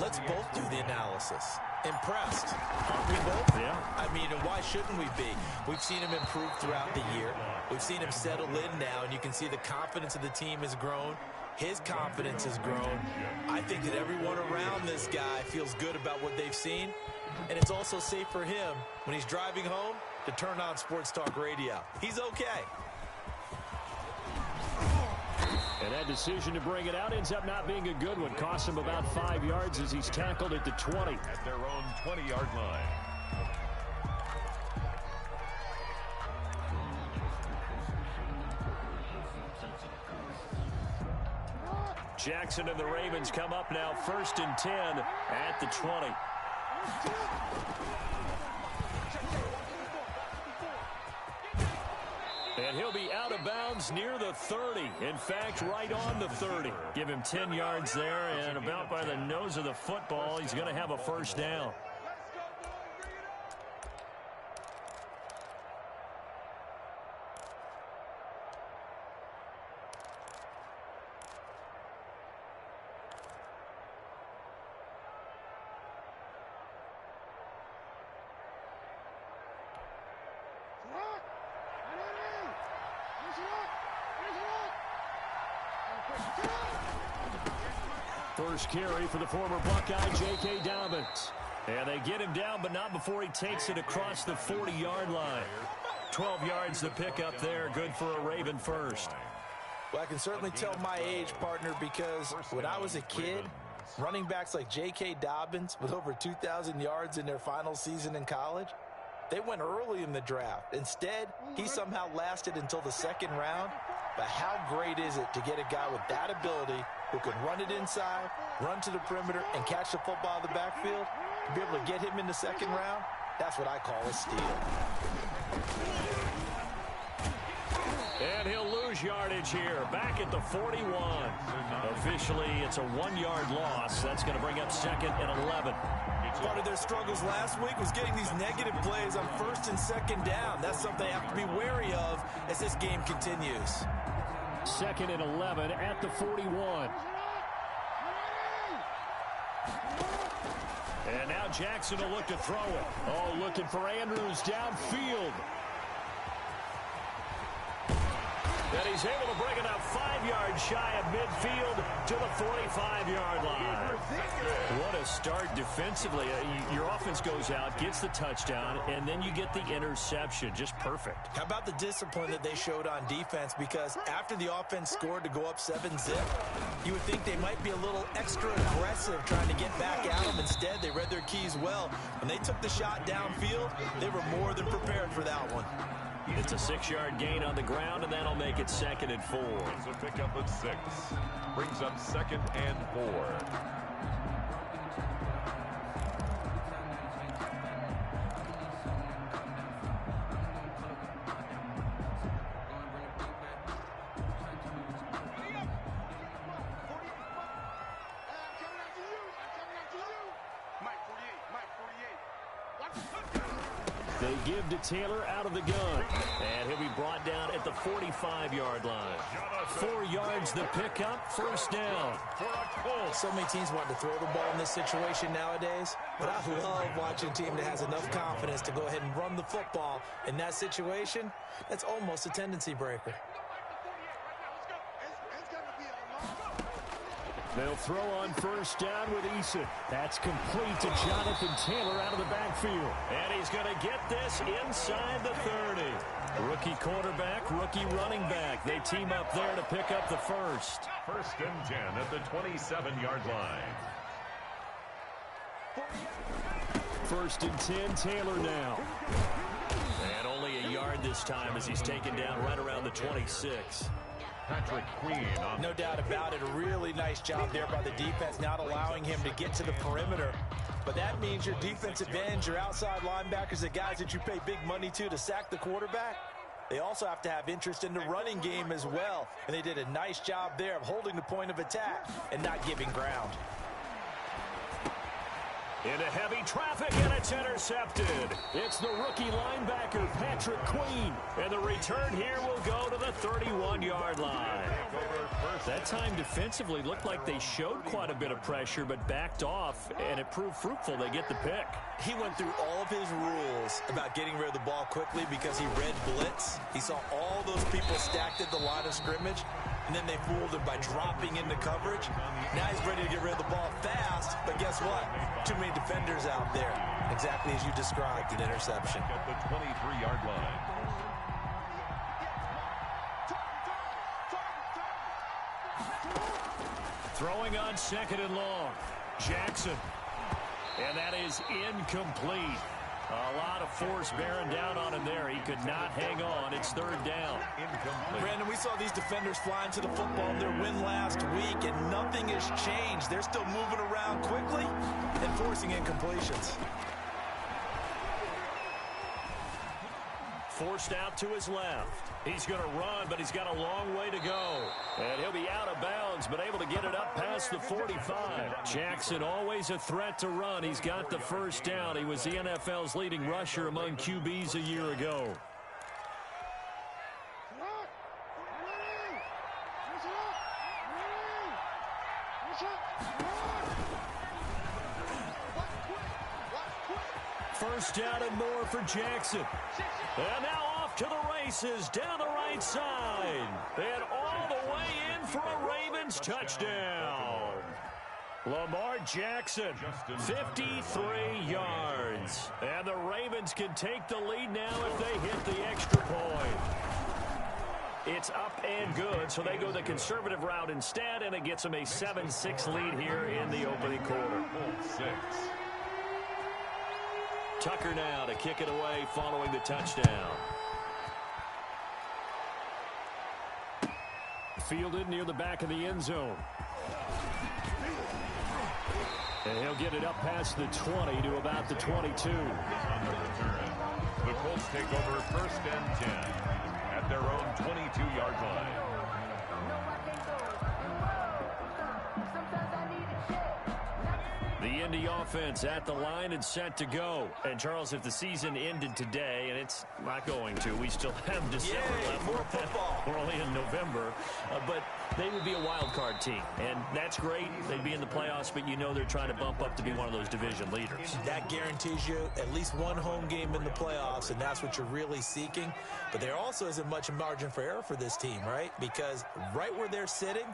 let's both do the analysis. Impressed, aren't we both? Yeah. I mean, and why shouldn't we be? We've seen him improve throughout the year. We've seen him settle in now, and you can see the confidence of the team has grown. His confidence has grown. I think that everyone around this guy feels good about what they've seen, and it's also safe for him when he's driving home to turn on Sports Talk Radio. He's okay. And that decision to bring it out ends up not being a good one. Costs him about 5 yards as he's tackled at the 20. At their own 20-yard line. Jackson and the Ravens come up now 1st and 10 at the 20. And he'll be out of bounds near the 30. In fact, right on the 30. Give him 10 yards there, and about by the nose of the football, he's going to have a first down. First carry for the former Buckeye, J.K. Dobbins. And they get him down, but not before he takes it across the 40-yard line. 12 yards to pick up there. Good for a Raven first. Well, I can certainly tell my age, partner, because when I was a kid, running backs like J.K. Dobbins with over 2,000 yards in their final season in college, they went early in the draft. Instead, he somehow lasted until the second round. But how great is it to get a guy with that ability who can run it inside, run to the perimeter, and catch the football in the backfield? To be able to get him in the second round, that's what I call a steal. And he'll lose yardage here, back at the 41. Officially, it's a 1-yard loss. That's going to bring up 2nd and 11. Part of their struggles last week was getting these negative plays on 1st and 2nd down. That's something they have to be wary of as this game continues. 2nd and 11 at the 41. And now Jackson will look to throw it. Oh, looking for Andrews downfield. And he's able to bring it up 5 yards shy of midfield to the 45-yard line. What a start defensively. Your offense goes out, gets the touchdown, and then you get the interception. Just perfect. How about the discipline that they showed on defense? Because after the offense scored to go up 7-zip, you would think they might be a little extra aggressive trying to get back at them. Instead, they read their keys well. When they took the shot downfield, they were more than prepared for that one. It's a 6-yard gain on the ground, and that'll make it 2nd and 4. It's a pickup of 6. Brings up 2nd and 4. They give to Taylor out of the gun. And he'll be brought down at the 45-yard line. 4 yards the pickup, first down. So many teams want to throw the ball in this situation nowadays, but I love watching a team that has enough confidence to go ahead and run the football. In that situation, that's almost a tendency breaker. They'll throw on first down with Eason. That's complete to Jonathan Taylor out of the backfield. And he's going to get this inside the 30. Rookie quarterback, rookie running back. They team up there to pick up the first. 1st and 10 at the 27-yard line. 1st and 10, Taylor now. And only a yard this time as he's taken down right around the 26. Patrick Queen. No doubt about it. A really nice job there by the defense, not allowing him to get to the perimeter. But that means your defensive ends, your outside linebackers, the guys that you pay big money to sack the quarterback, they also have to have interest in the running game as well. And they did a nice job there of holding the point of attack and not giving ground. Into heavy traffic, and it's intercepted. It's the rookie linebacker, Patrick Queen. And the return here will go to the 31-yard line. That time defensively looked like they showed quite a bit of pressure, but backed off, and it proved fruitful. They get the pick. He went through all of his rules about getting rid of the ball quickly because he read blitz. He saw all those people stacked at the line of scrimmage, and then they fooled him by dropping into coverage. Now he's ready to get rid of the ball fast, but guess what? Too many defenders out there. Exactly as you described, an interception. At the 23-yard line. Throwing on 2nd and long. Jackson. And that is incomplete. A lot of force bearing down on him there. He could not hang on. It's 3rd down. Incomplete. Brandon, we saw these defenders flying to the football in their win last week, and nothing has changed. They're still moving around quickly and forcing incompletions. Forced out to his left. He's going to run, but he's got a long way to go. And he'll be out of bounds, but able to get it up past the 45. Jackson, always a threat to run. He's got the 1st down. He was the NFL's leading rusher among QBs a year ago. First down and more for Jackson. And now off to the races down the right side. And all the way in for a Ravens touchdown. Lamar Jackson, 53 yards. And the Ravens can take the lead now if they hit the extra point. It's up and good, so they go the conservative route instead, and it gets them a 7-6 lead here in the opening quarter. 6. Tucker now to kick it away following the touchdown. Fielded near the back of the end zone. And he'll get it up past the 20 to about the 22. On the return, the Colts take over 1st and 10 at their own 22-yard line. The Indy offense at the line and set to go. And, Charles, if the season ended today, and it's not going to, we still have December left. More football. We're only in November. But they would be a wild card team. And that's great. They'd be in the playoffs, but you know they're trying to bump up to be one of those division leaders. That guarantees you at least one home game in the playoffs, and that's what you're really seeking. But there also isn't much margin for error for this team, right? Because right where they're sitting,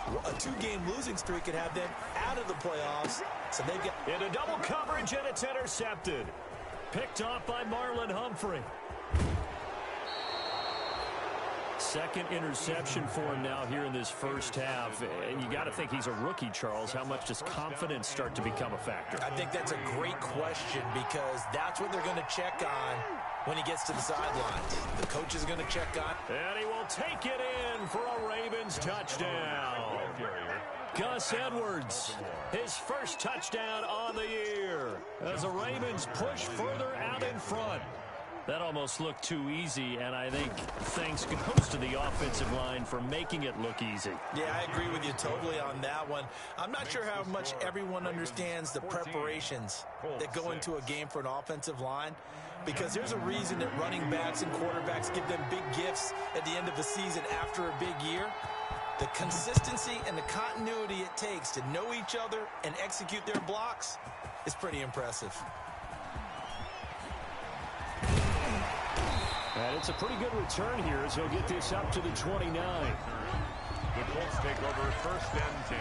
a 2-game losing streak could have them out of the playoffs. So they've got into double coverage, and it's intercepted. Picked off by Marlon Humphrey. 2nd interception for him now here in this 1st half. And you got to think he's a rookie, Charles. How much does confidence start to become a factor? I think that's a great question because that's what they're going to check on when he gets to the sidelines. The coach is going to check on. And he will take it in for a Ravens touchdown. Gus Edwards, his 1st touchdown on the year as the Ravens push further out in front. That almost looked too easy, and I think thanks goes to the offensive line for making it look easy. Yeah, I agree with you totally on that one. I'm not sure how much everyone understands the preparations that go into a game for an offensive line, because there's a reason that running backs and quarterbacks give them big gifts at the end of a season after a big year. The consistency and the continuity it takes to know each other and execute their blocks is pretty impressive. And it's a pretty good return here as he'll get this up to the 29. The Colts take over 1st and 10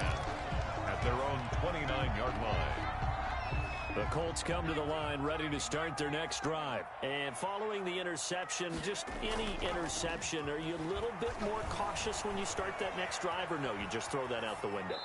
at their own 29-yard line. The Colts come to the line ready to start their next drive. And following the interception, just any interception, are you a little bit more cautious when you start that next drive, or no, you just throw that out the window?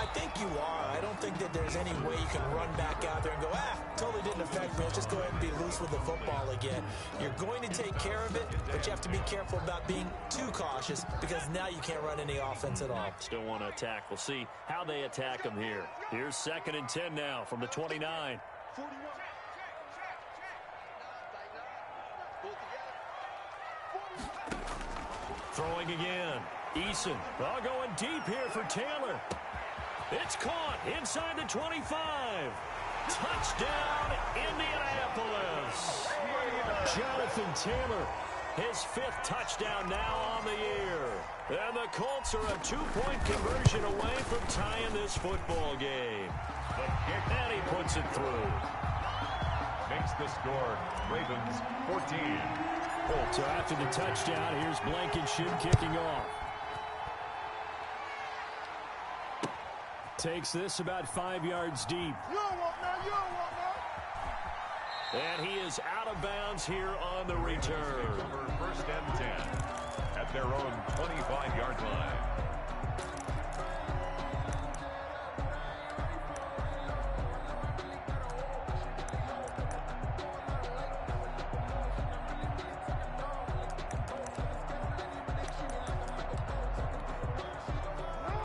I think you are. I don't think that there's any way you can run back out there and go, totally didn't affect me. Let's just go ahead and be loose with the football again. You're going to take care of it, but you have to be careful about being too cautious because now you can't run any offense at all. Still want to attack. We'll see how they attack them here. Here's 2nd and 10 now from the 29. Throwing again. Eason. Going deep here for Taylor. It's caught inside the 25. Touchdown, Indianapolis. Jonathan Taylor, his 5th touchdown now on the year. And the Colts are a 2-point conversion away from tying this football game. And he puts it through. Makes the score Ravens 14. So after the touchdown, here's Blankenship kicking off. Takes this about 5 yards deep. And he is out of bounds here on the return. First and 10 at their own 25-yard line.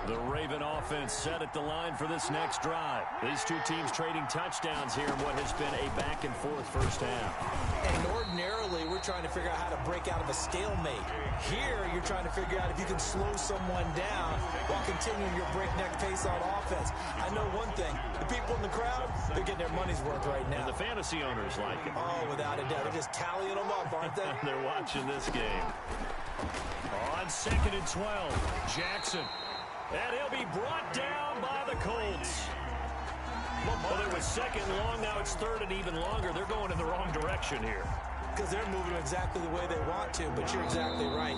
The Raven offense set at the line for this next drive. These two teams trading touchdowns here in what has been a back-and-forth first half. And ordinarily, we're trying to figure out how to break out of a stalemate. Here, you're trying to figure out if you can slow someone down while continuing your breakneck pace on offense. I know one thing. The people in the crowd, they're getting their money's worth right now. And the fantasy owners like it. Oh, without a doubt. They're just tallying them up, aren't they? They're watching this game. On 2nd and 12, Jackson. And he'll be brought down by the Colts. Well, it was 2nd long. Now it's 3rd and even longer. They're going in the wrong direction here. Because they're moving exactly the way they want to, but you're exactly right.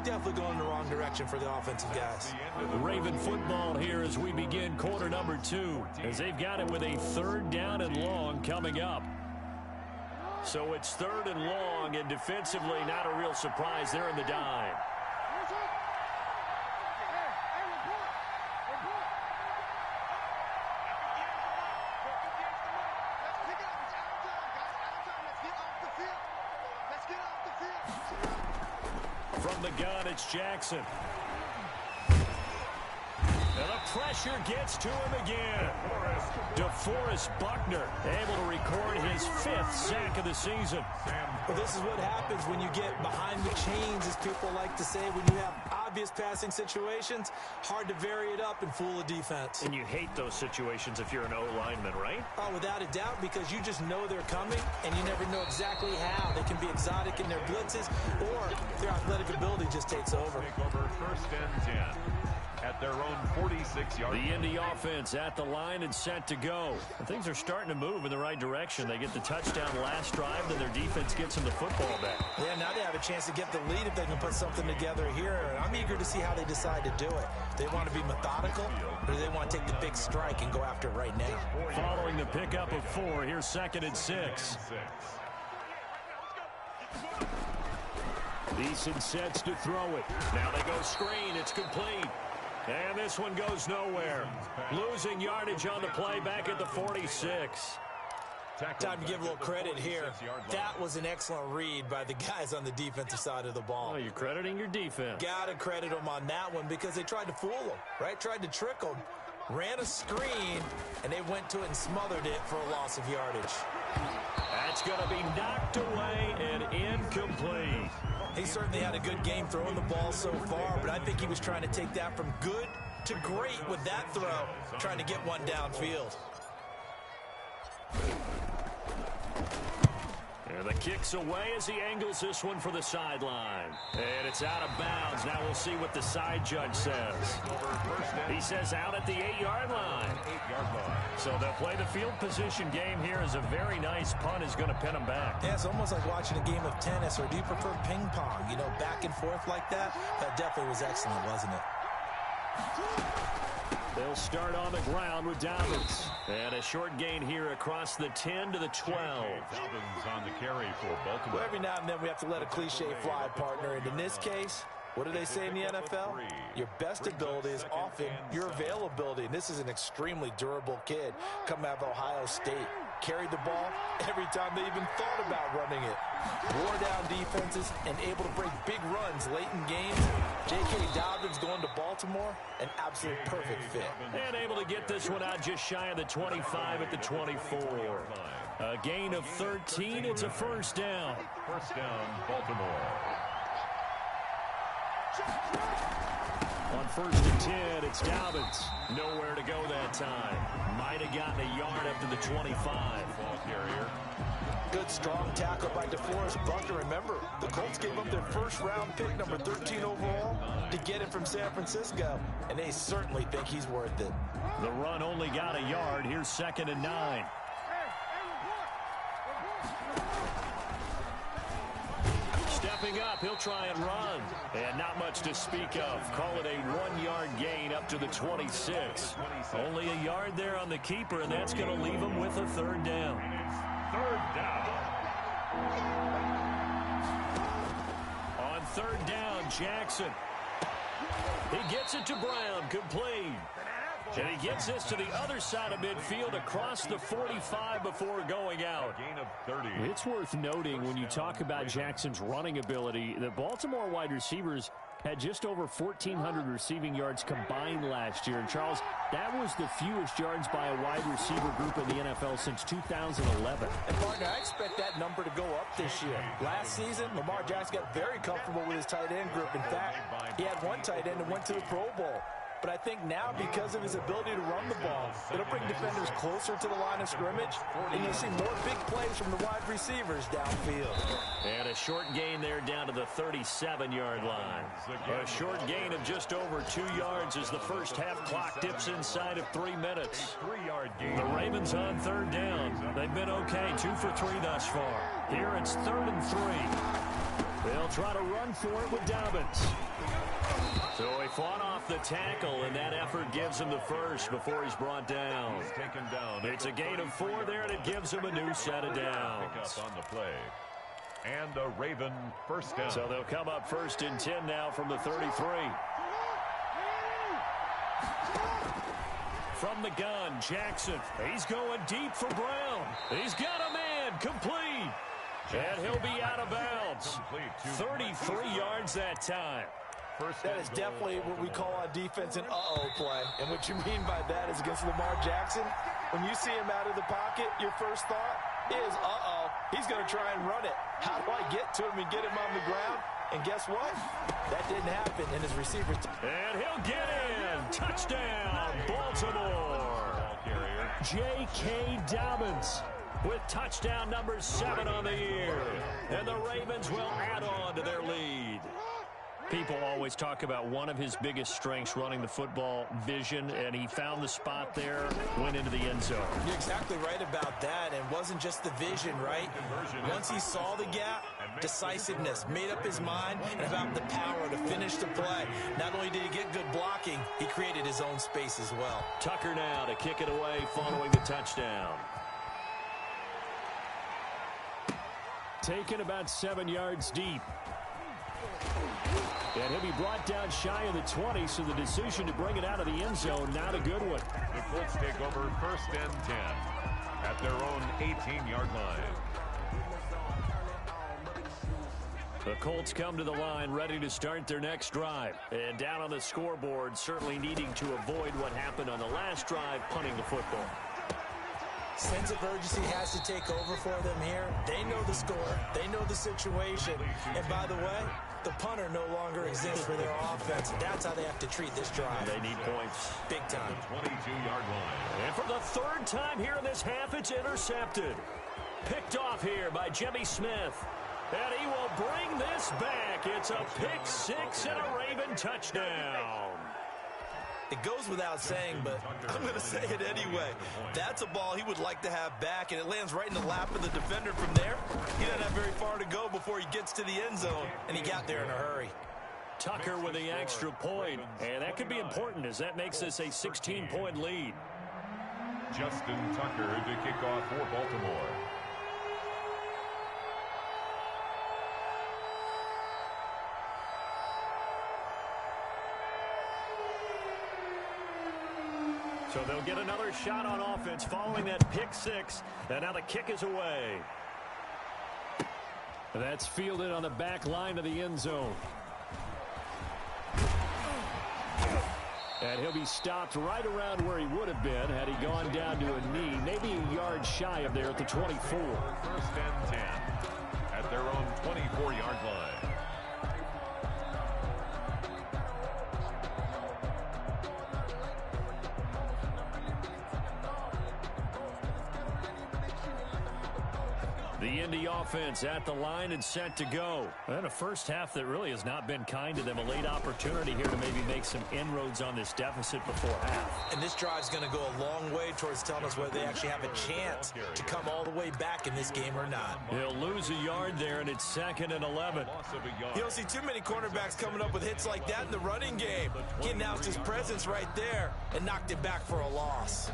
Definitely going in the wrong direction for the offensive guys. Raven football here as we begin quarter number 2, as they've got it with a 3rd down and long coming up. So it's 3rd and long, and defensively not a real surprise. They're in the dime. From the gun, it's Jackson. And the pressure gets to him again. DeForest Buckner able to record his 5th sack of the season. Well, this is what happens when you get behind the chains, as people like to say. When you have obvious passing situations, hard to vary it up and fool a defense. And you hate those situations if you're an O-lineman, right? Oh, without a doubt, because you just know they're coming, and you never know exactly how. They can be exotic in their blitzes, or their athletic ability just takes over. Take over 1st and 10 at their own 46-yard line. The Indy offense at the line and set to go. And things are starting to move in the right direction. They get the touchdown last drive, then their defense gets them the football back. Yeah, now they have a chance to get the lead if they can put something together here. And I'm eager to see how they decide to do it. They want to be methodical, or do they want to take the big strike and go after it right now? Following the pickup of 4, here's 2nd and 6. Eason sets to throw it. Now they go screen. It's complete. And this one goes nowhere. Losing yardage on the play back at the 46. Time to give a little credit here. That was an excellent read by the guys on the defensive side of the ball. Oh, you're crediting your defense. Got to credit them on that one because they tried to fool them, right? Tried to trick them. Ran a screen, and they went to it and smothered it for a loss of yardage. That's going to be knocked away and incomplete. He certainly had a good game throwing the ball so far, but I think he was trying to take that from good to great with that throw, trying to get one downfield. And the kick's away as he angles this one for the sideline. And it's out of bounds. Now we'll see what the side judge says. He says out at the 8-yard line. So they'll play the field position game here as a very nice punt is going to pin them back. Yeah, it's almost like watching a game of tennis, or do you prefer ping pong? You know, back and forth like that? That definitely was excellent, wasn't it? They'll start on the ground with Dobbins. And a short gain here across the 10 to the 12. Dobbins on the carry for Baltimore. Well, every now and then we have to let a cliche fly, partner. And in this case, what do they say in the NFL? Your best ability is often your availability. And this is an extremely durable kid coming out of Ohio State. Carried the ball every time they even thought about running it. Wore down defenses and able to break big runs late in games. J.K. Dobbins going to Baltimore, an absolute perfect fit. And able to get this one out just shy of the 25 at the 24. A gain of 13. It's a first down. First down, Baltimore. On 1st and 10, it's Dobbins. Nowhere to go that time. Might have gotten a yard up to the 25. Ball carrier. Good strong tackle by DeForest Buckner. Remember, the Colts gave up their first-round pick, number 13 overall, to get him from San Francisco, and they certainly think he's worth it. The run only got a yard. Here's 2nd and 9. Stepping up, he'll try and run. And not much to speak of. Call it a 1-yard gain up to the 26. Only a yard there on the keeper, and that's going to leave him with a 3rd down. 3rd down. On 3rd down, Jackson. He gets it to Brown, complete. And he gets this to the other side of midfield across the 45 before going out. Gain of 30. It's worth noting when you talk about Jackson's running ability, the Baltimore wide receivers had just over 1,400 receiving yards combined last year. And, Charles, that was the fewest yards by a wide receiver group in the NFL since 2011. And, partner, I expect that number to go up this year. Last season, Lamar Jackson got very comfortable with his tight end group. In fact, he had one tight end and went to the Pro Bowl. But I think now, because of his ability to run the ball, it'll bring defenders closer to the line of scrimmage, and you'll see more big plays from the wide receivers downfield. And a short gain there down to the 37-yard line. A short gain of just over 2 yards as the first half clock dips inside of 3 minutes. 3-yard gain. The Ravens on 3rd down. They've been okay, 2 for 3 thus far. Here it's 3rd and 3. They'll try to run for it with Dobbins. So he fought off the tackle, and that effort gives him the first before he's brought down. He's taken down. It's a gain of 4 there, and it gives him a new set of downs. Pick up on the play. And a Raven 1st down. So they'll come up 1st and 10 now from the 33. From the gun, Jackson. He's going deep for Brown. He's got a man, complete. And he'll be out of bounds. 33 yards that time. That is definitely what we call on defense an uh-oh play. And what you mean by that is against Lamar Jackson, when you see him out of the pocket, your first thought is, uh-oh, he's going to try and run it. How do I get to him and get him on the ground? And guess what? That didn't happen, and his receiver... And he'll get in. Touchdown, Baltimore. J.K. Dobbins with touchdown number 7 on the year. And the Ravens will add on to their lead. People always talk about one of his biggest strengths running the football, vision, and he found the spot there, went into the end zone. You're exactly right about that, and it wasn't just the vision, right? Once he saw the gap, decisiveness, made up his mind, and about the power to finish the play. Not only did he get good blocking, he created his own space as well. Tucker now to kick it away following the touchdown. Taken about 7 yards deep. And he'll be brought down shy of the 20, so the decision to bring it out of the end zone, not a good one. The Colts take over 1st and 10 at their own 18-yard line. The Colts come to the line ready to start their next drive. And down on the scoreboard, certainly needing to avoid what happened on the last drive, punting the football. Sense of urgency has to take over for them here. They know the score. They know the situation. And by the way, the punter no longer exists for their offense. That's how they have to treat this drive. They need points. Big time. 22-yard line. And for the 3rd time here in this half, it's intercepted. Picked off here by Jimmy Smith. And he will bring this back. It's a pick 6 and a Raven touchdown. It goes without saying, but I'm going to say it anyway. That's a ball he would like to have back, and it lands right in the lap of the defender from there. He doesn't have very far to go before he gets to the end zone, and he got there in a hurry. Tucker with the extra point, and that could be important as that makes this a 16-point lead. Justin Tucker to kick off for Baltimore. So they'll get another shot on offense following that pick 6, and now the kick is away. That's fielded on the back line of the end zone. And he'll be stopped right around where he would have been had he gone down to a knee, maybe a yard shy of there at the 24. 1st and 10 at their own 24-yard line. The Indy offense at the line and set to go. And a first half that really has not been kind to them. A late opportunity here to maybe make some inroads on this deficit before half. And this drive's going to go a long way towards telling us whether they actually have a chance to come all the way back in this game or not. He'll lose a yard there, and it's 2nd and 11. You don't see too many cornerbacks coming up with hits like that in the running game. He announced his presence right there and knocked it back for a loss.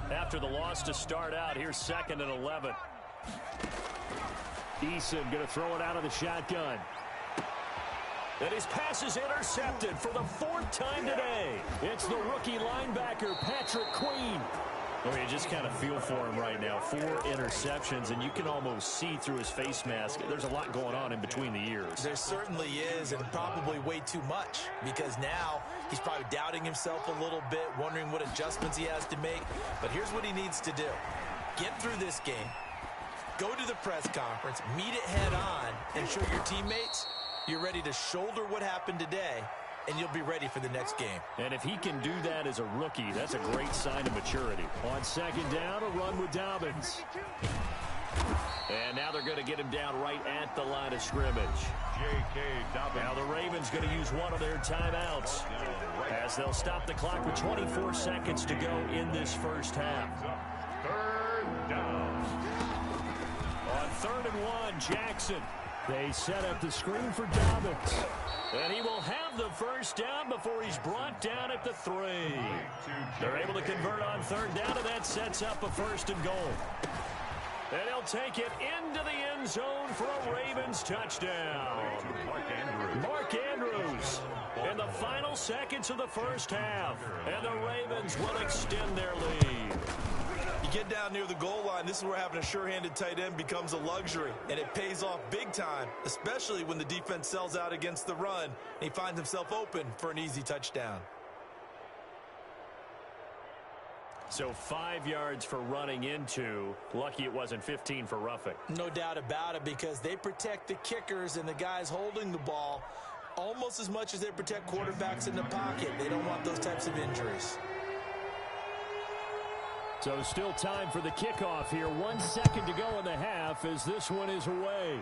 After the loss to start out, here's 2nd and 11. Eason going to throw it out of the shotgun. And his pass is intercepted for the 4th time today. It's the rookie linebacker, Patrick Queen. Oh, you just kind of feel for him right now. 4 interceptions, and you can almost see through his face mask. There's a lot going on in between the ears. There certainly is, and probably way too much, because now he's probably doubting himself a little bit, wondering what adjustments he has to make. But here's what he needs to do. Get through this game, go to the press conference, meet it head on, and show your teammates you're ready to shoulder what happened today, and you'll be ready for the next game. And if he can do that as a rookie, that's a great sign of maturity. On 2nd down, a run with Dobbins. And now they're going to get him down right at the line of scrimmage. J.K. Dobbins. Now the Ravens going to use one of their timeouts as they'll stop the clock with 24 seconds to go in this first half. 3rd down. On 3rd and 1, Jackson. They set up the screen for Dobbins. And he will have the first down before he's brought down at the 3. They're able to convert on 3rd down, and that sets up a 1st and goal. And he'll take it into the end zone for a Ravens touchdown. Mark Andrews in the final seconds of the first half. And the Ravens will extend their lead. You get down near the goal line, this is where having a sure-handed tight end becomes a luxury, and it pays off big time, especially when the defense sells out against the run, and he finds himself open for an easy touchdown. So 5 yards for running into. Lucky it wasn't 15 for roughing. No doubt about it, because they protect the kickers and the guys holding the ball almost as much as they protect quarterbacks in the pocket. They don't want those types of injuries. So still time for the kickoff here. 1 second to go in the half as this one is away.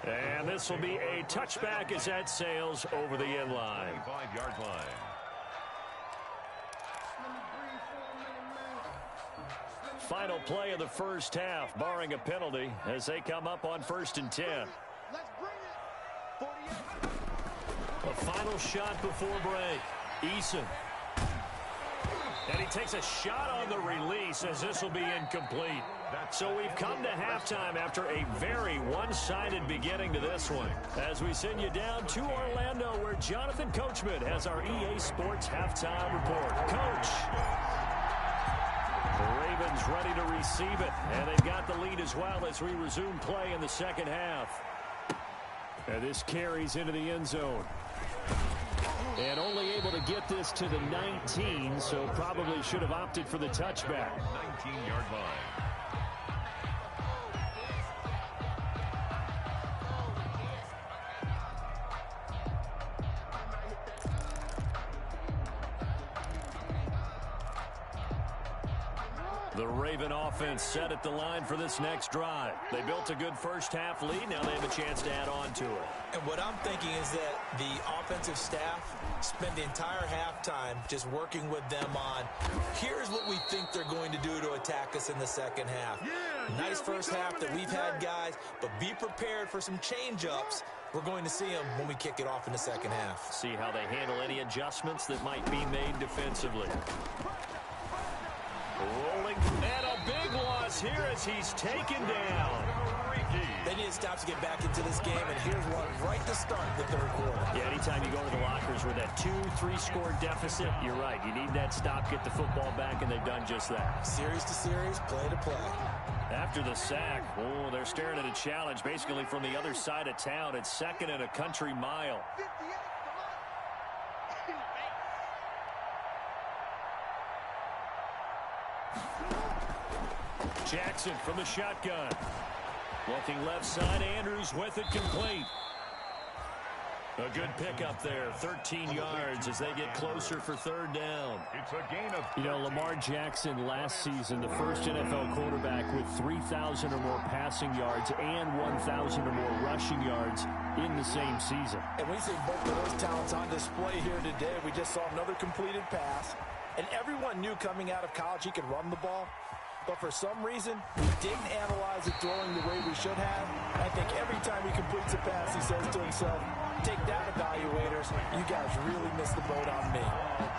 And this will be a touchback as that sails over the end line. 25-yard line. Final play of the first half, barring a penalty, as they come up on 1st and 10. A final shot before break. Eason. And he takes a shot on the release as this will be incomplete. So we've come to halftime after a very one-sided beginning to this one. As we send you down to Orlando, where Jonathan Coachman has our EA Sports halftime report. Coach. The Ravens ready to receive it. And they've got the lead as well as we resume play in the second half. And this carries into the end zone. And only able to get this to the 19, so probably should have opted for the touchback. 19-yard line. The Raven offense set at the line for this next drive. They built a good first half lead. Now they have a chance to add on to it. And what I'm thinking is that the offensive staff spend the entire halftime just working with them on, here's what we think they're going to do to attack us in the second half. Nice first half that we've had, guys, but be prepared for some change-ups. We're going to see them when we kick it off in the second half. See how they handle any adjustments that might be made defensively. Rolling, and a big loss here as he's taken down. They need to stop to get back into this game, and here's one right to start the third quarter. Yeah, anytime you go to the lockers with that 2-3 score deficit, you're right. You need that stop, get the football back, and they've done just that. Series to series, play to play. After the sack, oh, they're staring at a challenge basically from the other side of town. It's 2nd and a country mile. Jackson from the shotgun. Looking left side, Andrews with it complete. A good pickup there, 13 yards as they get closer for third down. It's a gain of... You know, Lamar Jackson last season, the first NFL quarterback with 3,000 or more passing yards and 1,000 or more rushing yards in the same season. And we see both of those talents on display here today. We just saw another completed pass. And everyone knew coming out of college he could run the ball. But for some reason, we didn't analyze it throwing the way we should have. I think every time he completes a pass, he says to himself, take that, evaluators. You guys really missed the boat on me.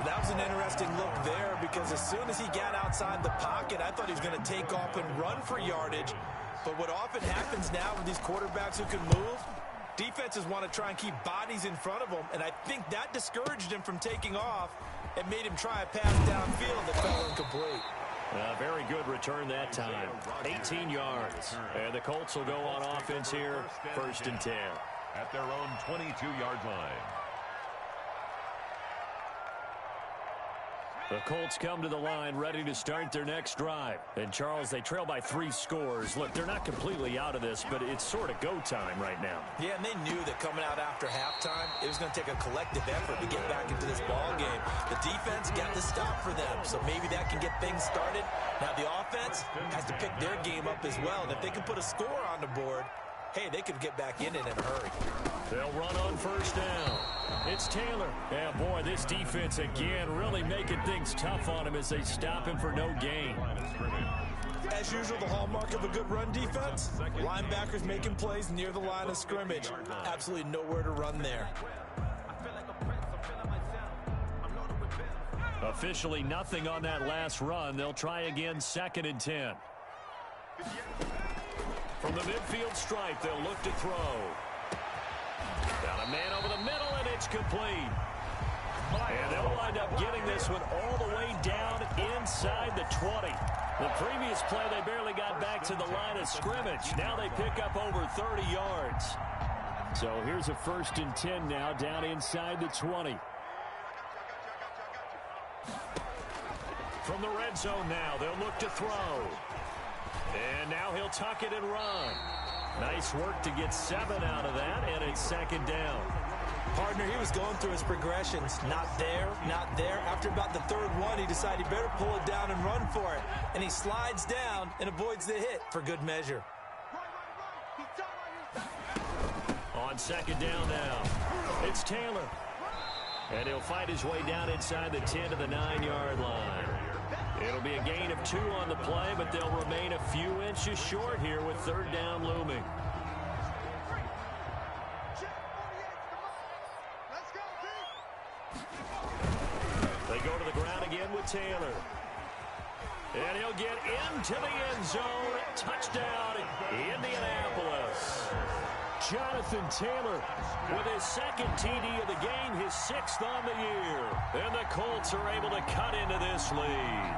That was an interesting look there because as soon as he got outside the pocket, I thought he was going to take off and run for yardage. But what often happens now with these quarterbacks who can move, defenses want to try and keep bodies in front of them. And I think that discouraged him from taking off and made him try a pass downfield that fell incomplete. Very good return that time. 18 yards. And the Colts will go on offense here, 1st and 10. At their own 22-yard line. The Colts come to the line ready to start their next drive. And, Charles, they trail by 3 scores. Look, they're not completely out of this, but it's sort of go time right now. Yeah, and they knew that coming out after halftime, it was going to take a collective effort to get back into this ball game. The defense got the stop for them, so maybe that can get things started. Now the offense has to pick their game up as well, and if they can put a score on the board, hey, they could get back in it in a hurry. They'll run on 1st down. It's Taylor. Yeah, boy, this defense again really making things tough on him as they stop him for no gain. As usual, the hallmark of a good run defense, linebackers making plays near the line of scrimmage. Absolutely nowhere to run there. Officially nothing on that last run. They'll try again, 2nd and 10. From the midfield stripe, they'll look to throw. Got a man over the middle, and it's complete. And they'll wind up getting this one all the way down inside the 20. The previous play, they barely got back to the line of scrimmage. Now they pick up over 30 yards. So here's a 1st and 10 now, down inside the 20. From the red zone now, they'll look to throw. And now he'll tuck it and run. Nice work to get 7 out of that, and it's 2nd down. Partner, he was going through his progressions. Not there, not there. After about the 3rd one, he decided he better pull it down and run for it. And he slides down and avoids the hit for good measure. On 2nd down now, it's Taylor. And he'll fight his way down inside the 10 to the 9-yard line. It'll be a gain of 2 on the play, but they'll remain a few inches short here with 3rd down looming. They go to the ground again with Taylor. And he'll get into the end zone. Touchdown, Indianapolis. Jonathan Taylor with his 2nd TD of the game, his 6th on the year. And the Colts are able to cut into this lead.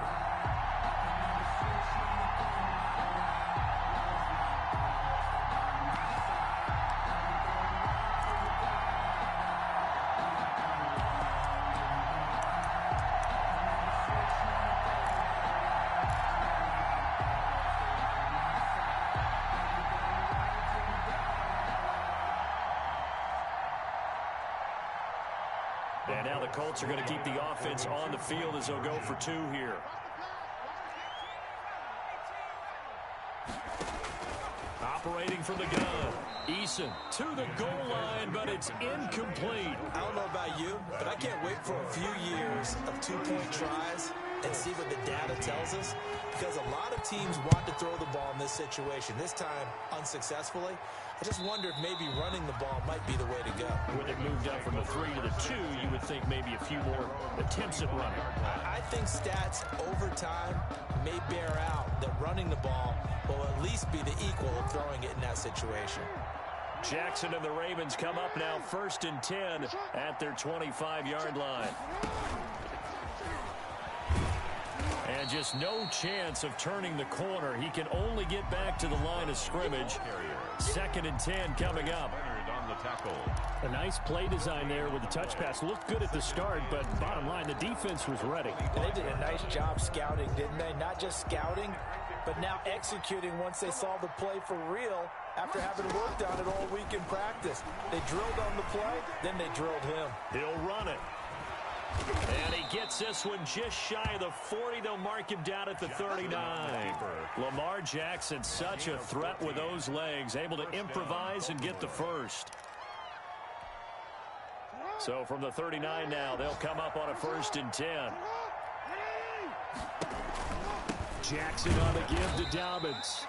And now the Colts are going to keep the offense on the field as they'll go for 2 here. Operating from the gun. Eason to the goal line, but it's incomplete. I don't know about you, but I can't wait for a few years of 2-point tries and see what the data tells us, because a lot of teams want to throw the ball in this situation, this time unsuccessfully. I just wonder if maybe running the ball might be the way to go. With it moved up from the 3 to the 2, you would think maybe a few more attempts at running. I think stats over time may bear out that running the ball will at least be the equal of throwing it in that situation. Jackson and the Ravens come up now 1st and 10 at their 25-yard line. And just no chance of turning the corner. He can only get back to the line of scrimmage. 2nd and 10 coming up. A nice play design there with the touch pass. Looked good at the start, but bottom line, the defense was ready. And they did a nice job scouting, didn't they? Not just scouting, but now executing once they saw the play for real after having worked on it all week in practice. They drilled on the play, then they drilled him. He'll run it. And he gets this one just shy of the 40. They'll mark him down at the 39. Lamar Jackson, such a threat with those legs, able to improvise and get the first. So from the 39 now, they'll come up on a 1st and 10. Jackson on the give to Dobbins.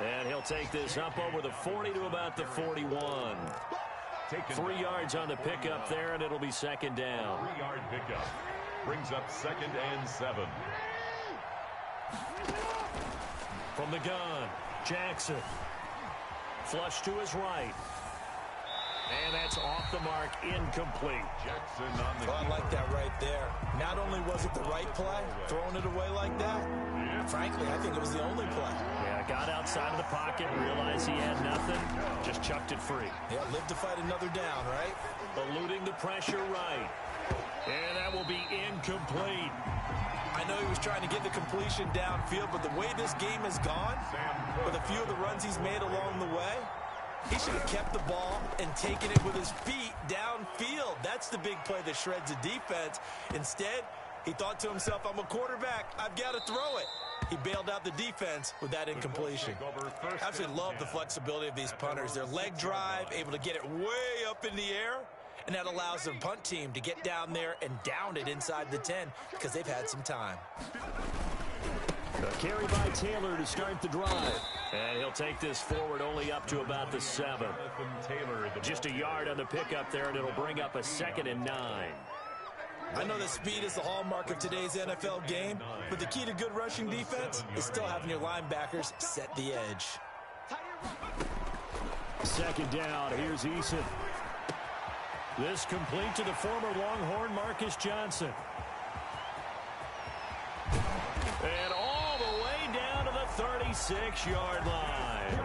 And he'll take this up over the 40 to about the 41. 3 yards on the pickup there, and it'll be 2nd down. 3-yard pickup brings up 2nd and 7. From the gun, Jackson. Flush to his right. And that's off the mark, incomplete. Jackson on the I like that right there. Not only was it the right play, throwing it away like that, frankly, I think it was the only play. Yeah, got outside of the pocket, realized he had nothing, just chucked it free. Yeah, live to fight another down, right? Eluding the pressure right. And that will be incomplete. I know he was trying to get the completion downfield, but the way this game has gone, with a few of the runs he's made along the way, he should have kept the ball and taken it with his feet downfield. That's the big play that shreds the defense. Instead, he thought to himself, I'm a quarterback. I've got to throw it. He bailed out the defense with that incompletion. I absolutely love the flexibility of these punters. Their leg drive, able to get it way up in the air, and that allows their punt team to get down there and down it inside the 10 because they've had some time. A carry by Taylor to start the drive. And he'll take this forward only up to about the 7. Just a yard on the pickup there, and it'll bring up a 2nd and 9. I know that speed is the hallmark of today's NFL game, but the key to good rushing defense is still having your linebackers set the edge. 2nd down, here's Eason. This complete to the former Longhorn Marcus Johnson. And all the way down to the 36-yard line.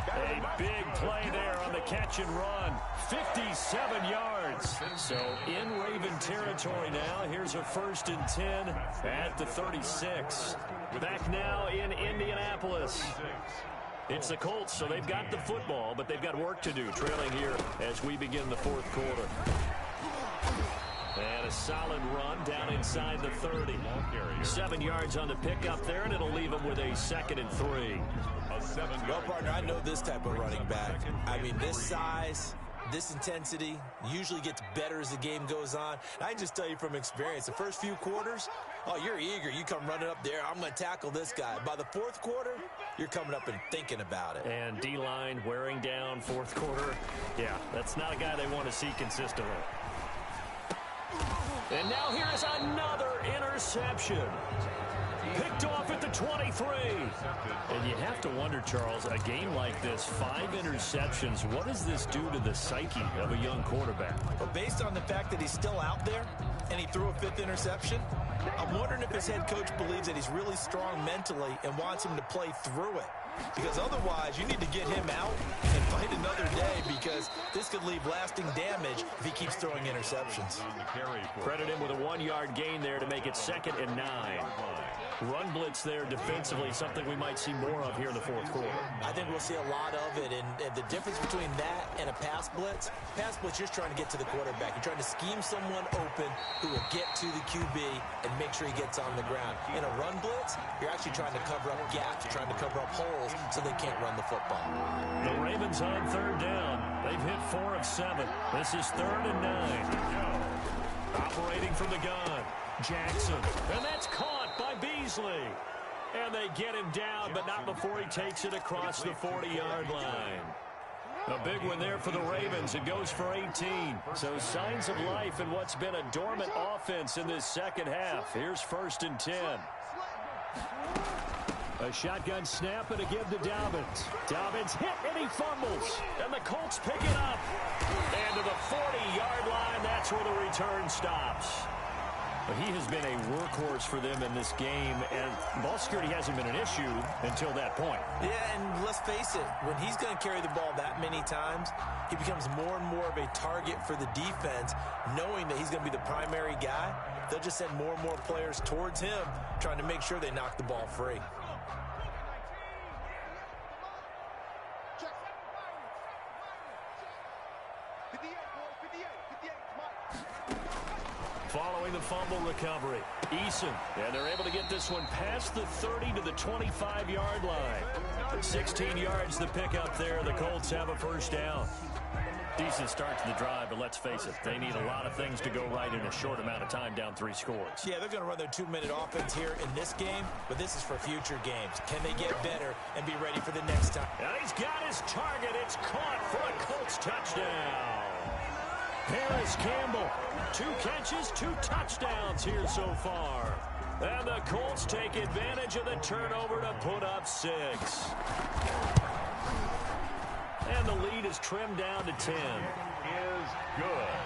A big play there on the catch and run. 57 yards. So in Raven territory now. Here's a 1st and 10 at the 36. Back now in Indianapolis. It's the Colts, so they've got the football, but they've got work to do, trailing here as we begin the 4th quarter. And a solid run down inside the 30. 7 yards on the pickup there, and it'll leave him with a 2nd and 3. Well, partner, I know this type of running back. I mean, this size, this intensity usually gets better as the game goes on. I can just tell you from experience, the first few quarters, oh, you're eager. You come running up there. I'm going to tackle this guy. By the 4th quarter, you're coming up and thinking about it. And D-line wearing down 4th quarter. Yeah, that's not a guy they want to see consistently. And now here is another interception. Picked off at the 23. And you have to wonder, Charles, a game like this, 5 interceptions, what does this do to the psyche of a young quarterback? Well, based on the fact that he's still out there and he threw a 5th interception, I'm wondering if his head coach believes that he's really strong mentally and wants him to play through it. Because otherwise, you need to get him out and fight another day, because this could leave lasting damage if he keeps throwing interceptions. Credit him with a 1-yard gain there to make it 2nd and 9. Run blitz there defensively, something we might see more of here in the 4th quarter. I think we'll see a lot of it, and the difference between that and a pass blitz, you're just trying to get to the quarterback. You're trying to scheme someone open who will get to the QB and make sure he gets on the ground. In a run blitz, you're actually trying to cover up gaps, trying to cover up holes so they can't run the football. The Ravens on 3rd down. They've hit 4 of 7. This is 3rd and 9. Operating from the gun, Jackson. And that's caught by Beasley. And they get him down, but not before he takes it across the 40-yard line. A big one there for the Ravens. It goes for 18. So signs of life in what's been a dormant offense in this 2nd half. Here's 1st and 10. A shotgun snap and a give to Dobbins. Dobbins hit and he fumbles. And the Colts pick it up. And to the 40-yard line, that's where the return stops. But he has been a workhorse for them in this game, and ball security hasn't been an issue until that point. Yeah, and let's face it, when he's going to carry the ball that many times, he becomes more and more of a target for the defense, knowing that he's going to be the primary guy. They'll just send more and more players towards him, trying to make sure they knock the ball free. Following the fumble recovery, Eason, and they're able to get this one past the 30 to the 25-yard line. 16 yards the pickup there. The Colts have a first down. Decent start to the drive, but let's face it, they need a lot of things to go right in a short amount of time, down 3 scores. Yeah, they're going to run their 2-minute offense here in this game, but this is for future games. Can they get better and be ready for the next time? And he's got his target. It's caught for a Colts touchdown. Harris Campbell, 2 catches, 2 touchdowns here so far. And the Colts take advantage of the turnover to put up 6. And the lead is trimmed down to 10. Is good.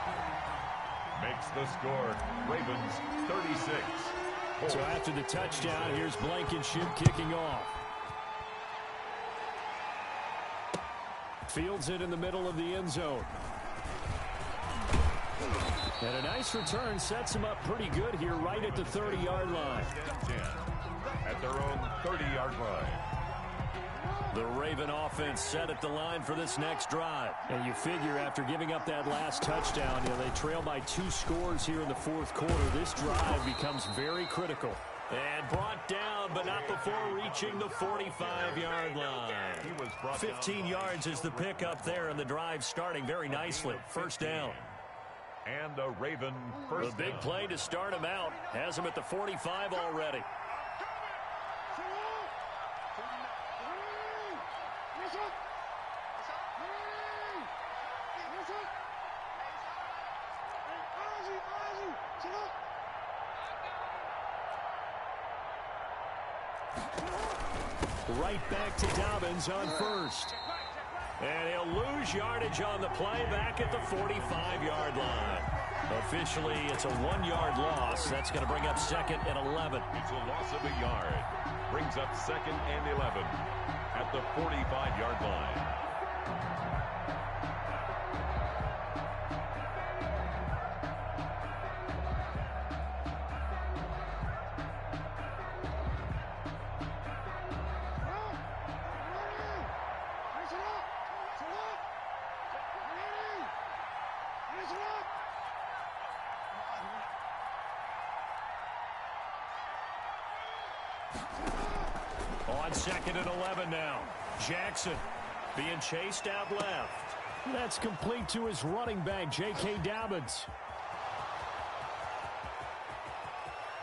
Makes the score Ravens 36. So after the touchdown, here's Blankenship kicking off. Fields it in the middle of the end zone. And a nice return sets him up pretty good here right at the 30-yard line. At their own 30-yard line. The Raven offense set at the line for this next drive. And you figure after giving up that last touchdown, they trail by 2 scores here in the 4th quarter. This drive becomes very critical. And brought down, but not before reaching the 45-yard line. 15 yards is the pickup there, and the drive starting very nicely. First down. And the Raven first The big play to start him out. Has him at the 45 already. Right back to Dobbins on first. And he'll lose yardage on the play back at the 45-yard line. Officially, it's a 1-yard loss. That's going to bring up 2nd and 11. It's a loss of a yard. Brings up 2nd and 11 at the 45-yard line. On 2nd and 11 now. Jackson being chased out left. That's complete to his running back, J.K. Dobbins.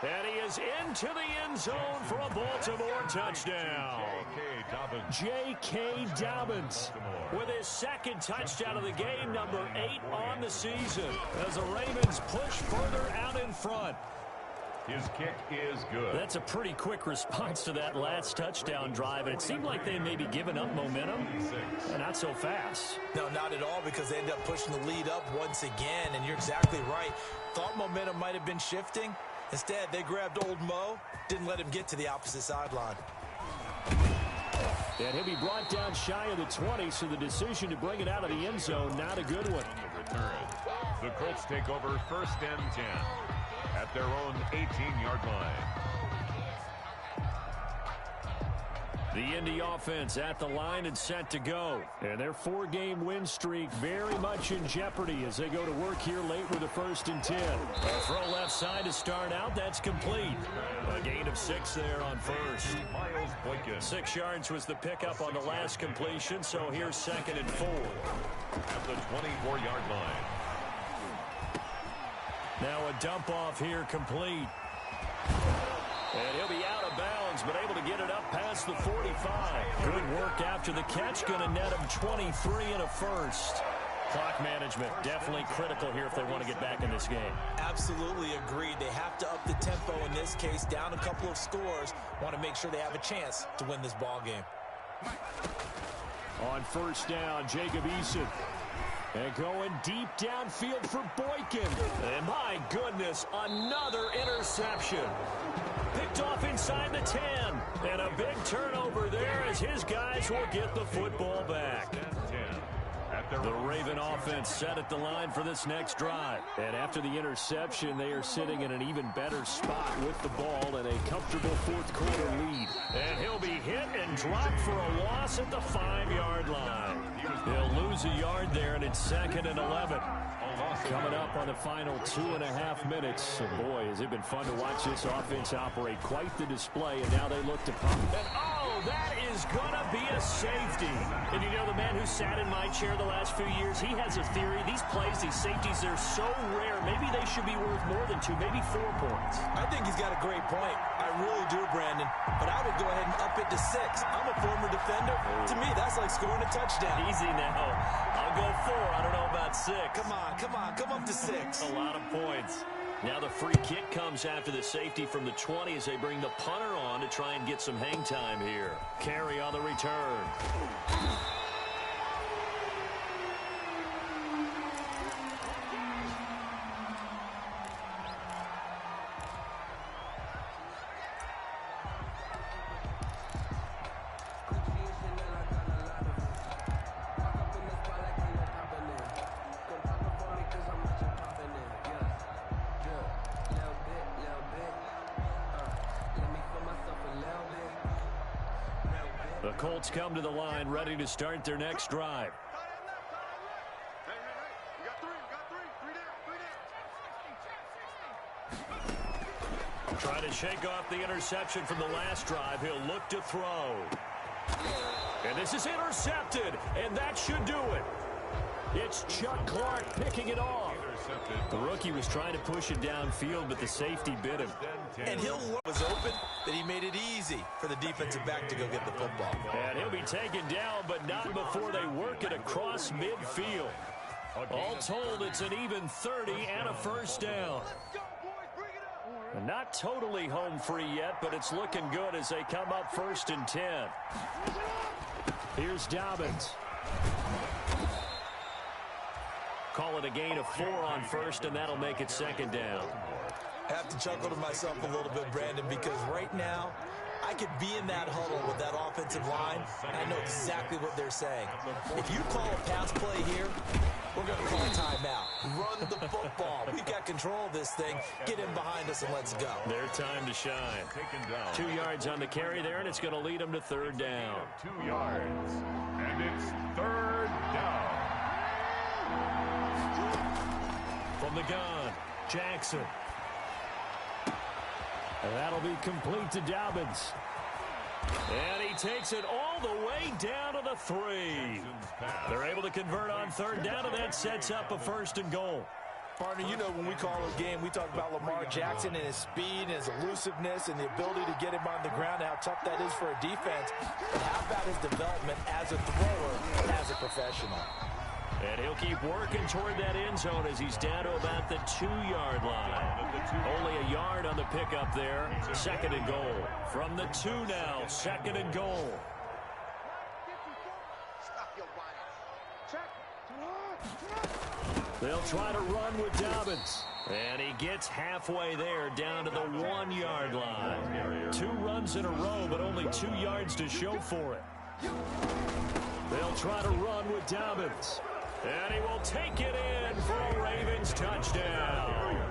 And he is into the end zone for a Baltimore touchdown. J.K. Dobbins with his 2nd touchdown of the game, number 8 on the season, as the Ravens push further out in front. His kick is good. That's a pretty quick response to that last touchdown drive, and it seemed like they may be giving up momentum. Not so fast. No, not at all, because they end up pushing the lead up once again, and you're exactly right. Thought momentum might have been shifting. Instead, they grabbed old Mo, didn't let him get to the opposite sideline. And he'll be brought down shy of the 20, so the decision to bring it out of the end zone, not a good one. The Colts take over 1st and 10 at their own 18-yard line. The Indy offense at the line and set to go. And their 4-game win streak very much in jeopardy as they go to work here late with a 1st and 10. A throw left side to start out. That's complete. A gain of 6 there on first. 6 yards was the pickup on the last completion, so here's 2nd and 4. At the 24-yard line. Now a dump off here complete. And he'll be out of bounds, but able to get it up past the 45. Good work after the catch. Going to net him 23 and a first. Clock management definitely critical here if they want to get back in this game. Absolutely agreed. They have to up the tempo in this case, down a couple of scores. Want to make sure they have a chance to win this ball game. On first down, Jacob Eason. And going deep downfield for Boykin. And my goodness, another interception. Picked off inside the 10. And a big turnover there as his guys will get the football back. The The Raven offense set at the line for this next drive. And after the interception, they are sitting in an even better spot with the ball and a comfortable fourth-quarter lead. And he'll be hit and dropped for a loss at the 5-yard line. He'll lose a yard there, and it's 2nd and 11. Coming up on the final 2.5 minutes. And boy, has it been fun to watch this offense operate. Quite the display, and now they look to pump. And oh, that is going to be a safety. And you know, the man who sat in my chair the last few years, he has a theory. These plays, these safeties, they're so rare. Maybe they should be worth more than 2, maybe 4 points. I think he's got a great point. I really do, Brandon. But I would go ahead and up it to 6. I'm a former defender. To me, that's like scoring a touchdown. Easy now. I'll go 4. I don't know about 6. Come on. Come up to 6. A lot of points. Now the free kick comes after the safety from the 20 as they bring the punter on to try and get some hang time here. Carry on the return. The Colts come to the line, ready to start their next drive. Trying to shake off the interception from the last drive. He'll look to throw. And this is intercepted, and that should do it. It's Chuck Clark picking it off. The rookie was trying to push it downfield, but the safety bit him. And Hill was open, that he made it easy for the defensive back to go get the football. And he'll be taken down, but not before they work it across midfield. All told, it's an even 30 and a first down. Not totally home free yet, but it's looking good as they come up 1st and 10. Here's Dobbins. Call it a gain of 4 on 1st, and that'll make it 2nd down. I have to chuckle to myself a little bit, Brandon, because right now I could be in that huddle with that offensive line, and I know exactly what they're saying. If you call a pass play here, we're going to call a timeout. Run the football. We've got control of this thing. Get in behind us and let's go. Their time to shine. 2 yards on the carry there, and it's going to lead them to 3rd down. 2 yards, and it's 3rd down. From the gun, Jackson. And that'll be complete to Dobbins. And he takes it all the way down to the 3. They're able to convert on 3rd down, and that sets up a 1st and goal. Partner, you know when we call a game, we talk about Lamar Jackson and his speed and his elusiveness and the ability to get him on the ground and how tough that is for a defense. But how about his development as a thrower, as a professional? And he'll keep working toward that end zone as he's down to about the 2-yard line. Only a yard on the pickup there. 2nd and goal. From the 2 now, 2nd and goal. They'll try to run with Dobbins. And he gets halfway there, down to the 1-yard line. 2 runs in a row, but only 2 yards to show for it. They'll try to run with Dobbins. And he will take it in for a Ravens touchdown.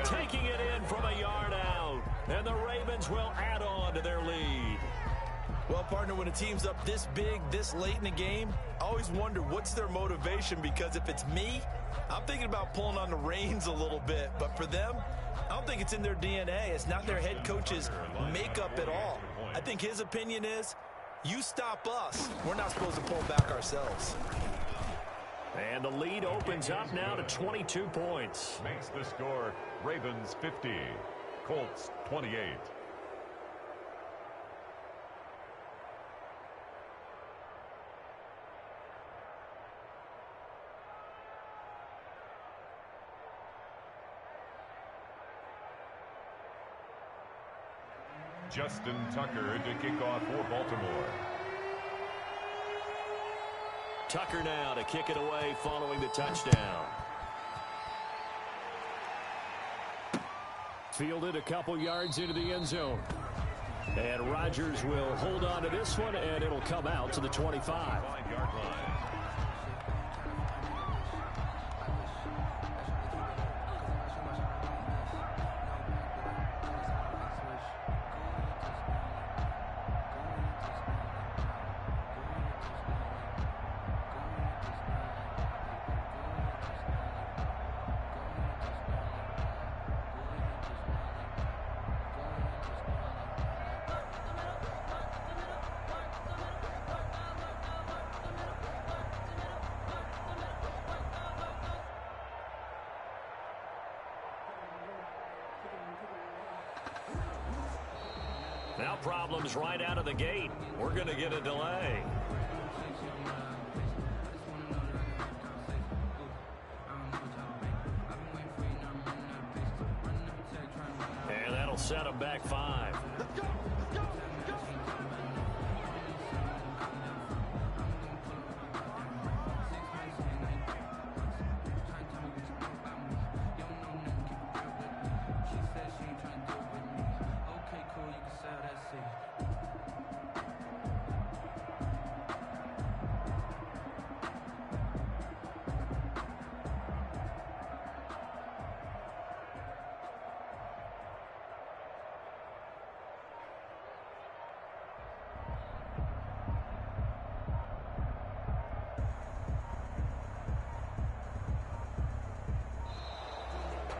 Taking it in from a yard out. And the Ravens will add on to their lead. Well, partner, when a team's up this big, this late in the game, I always wonder what's their motivation, because if it's me, I'm thinking about pulling on the reins a little bit. But for them, I don't think it's in their DNA. It's not their head coach's makeup at all. I think his opinion is, you stop us, we're not supposed to pull back ourselves. And the lead opens up now to 22 points. Makes the score Ravens 50, Colts 28. Justin Tucker to kick off for Baltimore. Tucker now to kick it away following the touchdown. Fielded a couple yards into the end zone. And Rodgers will hold on to this one, and it'll come out to the 25. 5-yard line. Now problems right out of the gate. We're going to get a delay. And that'll set them back 5.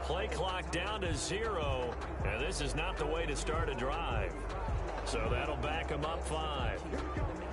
Play clock down to 0. And this is not the way to start a drive. So that'll back them up 5.